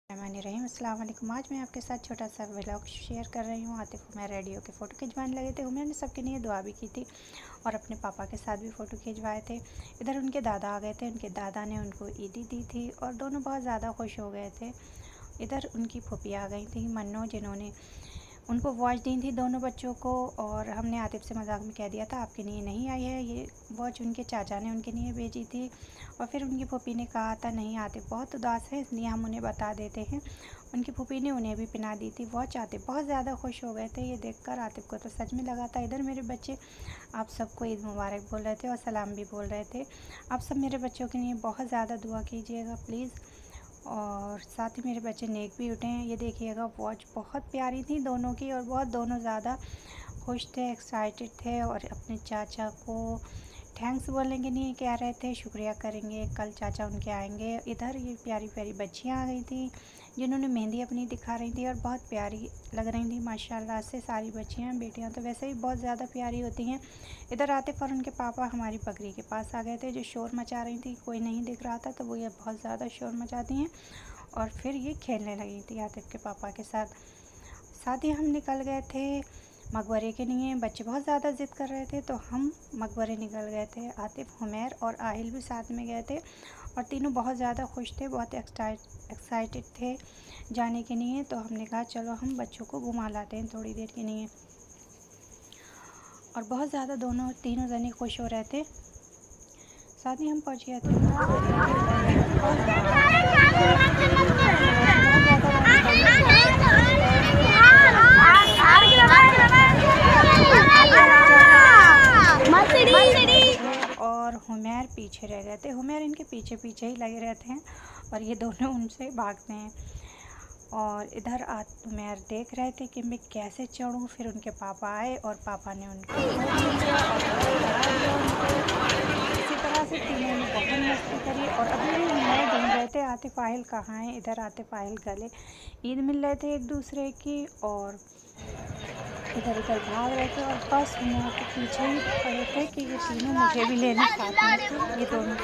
रहीम अस्सलाम वालेकुम। आज मैं आपके साथ छोटा सा व्लॉग शेयर कर रही हूँ। आतिफ उमैर रेडियो के फ़ोटो खिंचवाने लगे थे। उमैर ने सबके लिए दुआ भी की थी और अपने पापा के साथ भी फ़ोटो खिंचवाए थे। इधर उनके दादा आ गए थे। उनके दादा ने उनको ईदी दी थी और दोनों बहुत ज़्यादा खुश हो गए थे। इधर उनकी फूफी आ गई थी मन्नो, जिन्होंने उनको वॉच दी थी दोनों बच्चों को। और हमने आतिफ से मजाक में कह दिया था आपके लिए नहीं आई है, ये वॉच उनके चाचा ने उनके लिए भेजी थी। और फिर उनकी फूफी ने कहा था नहीं आतिफ बहुत उदास है, इसलिए हम उन्हें बता देते हैं। उनकी फूफी ने उन्हें भी पहना दी थी वॉच। आतिफ बहुत ज़्यादा खुश हो गए थे ये देखकर। आतिफ को तो सच में लगा था। इधर मेरे बच्चे आप सबको ईद मुबारक बोल रहे थे और सलाम भी बोल रहे थे। आप सब मेरे बच्चों के लिए बहुत ज़्यादा दुआ कीजिएगा प्लीज़। और साथ ही मेरे बच्चे नेक भी उठे हैं। ये देखिएगा वॉच बहुत प्यारी थी दोनों की और बहुत दोनों ज़्यादा खुश थे, एक्साइटेड थे और अपने चाचा को थैंक्स बोलने के लिए कह रहे थे, शुक्रिया करेंगे, कल चाचा उनके आएंगे। इधर ये प्यारी प्यारी बच्चियाँ आ गई थी जिन्होंने मेहंदी अपनी दिखा रही थी और बहुत प्यारी लग रही थी माशाल्लाह से। सारी बच्चियाँ बेटियाँ तो वैसे ही बहुत ज़्यादा प्यारी होती हैं। इधर आतिफ और उनके पापा हमारी बकरी के पास आ गए थे जो शोर मचा रही थी। कोई नहीं दिख रहा था तो वो ये बहुत ज़्यादा शोर मचाती हैं और फिर ये खेलने लगी थी आतिफ के पापा के साथ। साथ ही हम निकल गए थे मकबरे के लिए। बच्चे बहुत ज़्यादा ज़िद कर रहे थे तो हम मकबरे निकल गए थे। आतिफ, उमैर और आहिल भी साथ में गए थे और तीनों बहुत ज़्यादा खुश थे, बहुत एक्साइटेड थे जाने के लिए। तो हमने कहा चलो हम बच्चों को घुमा लाते हैं थोड़ी देर के लिए। और बहुत ज़्यादा तीनों जने खुश हो रहे थे। साथ ही हम पहुँच गए थे और हुमैर पीछे रह गए थे। हुमैर इनके पीछे पीछे ही लगे रहते हैं और ये दोनों उनसे भागते हैं। और इधर उमैर देख रहे थे कि मैं कैसे चढ़ूं। फिर उनके पापा आए और पापा ने उनको इसी तरह से तीनों ने बहुत मस्ती करी। और अभी भी उमैर ढूंढ रहे थे आतिफ आहिल कहाँ हैं। इधर आतिफ आहिल गले ईद मिल रहे थे एक दूसरे की और इधर उधर भाग रहे थे और बस उमैर के पीछे ही पड़े थे कि ये तीनों मुझे भी लेना चाहते हैं। ये दोनों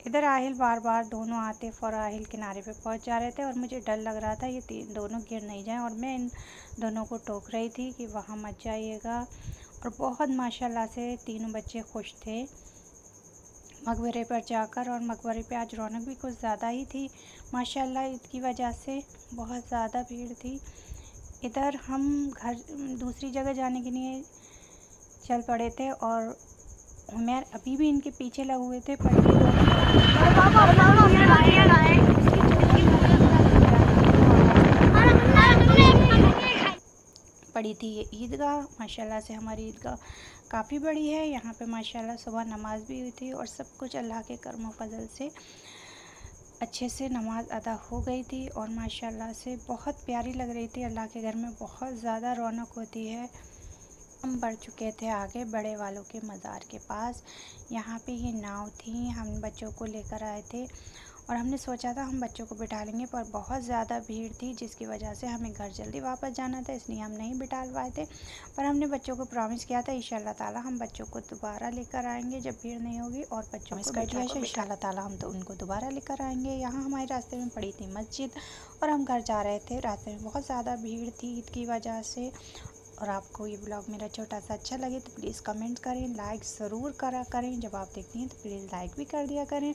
इधर आहिल बार बार दोनों आतिफ और आहिल किनारे पे पहुंच जा रहे थे और मुझे डर लग रहा था ये दोनों गिर नहीं जाएं। और मैं इन दोनों को टोक रही थी कि वहाँ मत जाइएगा। और बहुत माशाल्लाह से तीनों बच्चे खुश थे मकबरे पर जाकर। और मकबरे पे आज रौनक भी कुछ ज़्यादा ही थी माशाल्लाह, ईद की वजह से बहुत ज़्यादा भीड़ थी। इधर हम घर दूसरी जगह जाने के लिए चल पड़े थे और उमैर अभी भी इनके पीछे लगे हुए थे पर पड़ी थी। ये ईदगाह माशाल्लाह से हमारी ईदगाह काफ़ी बड़ी है। यहाँ पे माशाल्लाह सुबह नमाज भी हुई थी और सब कुछ अल्लाह के करम फजल से अच्छे से नमाज अदा हो गई थी और माशाल्लाह से बहुत प्यारी लग रही थी। अल्लाह के घर में बहुत ज़्यादा रौनक होती है। हम बढ़ चुके थे आगे बड़े वालों के मज़ार के पास। यहाँ पे ये नाव थी, हम बच्चों को लेकर आए थे और हमने सोचा था हम बच्चों को बिठा लेंगे पर बहुत ज़्यादा भीड़ थी जिसकी वजह से हमें घर जल्दी वापस जाना था, इसलिए हम नहीं बिठा पाए थे। पर हमने बच्चों को प्रॉमिस किया था इंशाल्लाह ताला हम बच्चों को दोबारा लेकर आएंगे जब भीड़ नहीं होगी और बच्चों को बिठा के इंशाल्लाह ताला हम तो उनको दोबारा लेकर आएंगे। यहाँ हमारे रास्ते में पड़ी थी मस्जिद और हम घर जा रहे थे। रास्ते में बहुत ज़्यादा भीड़ थी ईद की वजह से। और आपको ये ब्लॉग मेरा छोटा सा अच्छा लगे तो प्लीज़ कमेंट करें, लाइक ज़रूर करा करें। जब आप देखती हैं तो प्लीज़ लाइक भी कर दिया करें।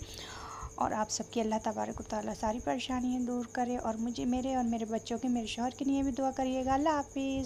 और आप सबकी अल्लाह तबारक व तआला सारी परेशानियाँ दूर करे और मुझे मेरे और मेरे बच्चों के, मेरे शौहर के लिए भी दुआ करिएगा। अल्लाह हाफिज़।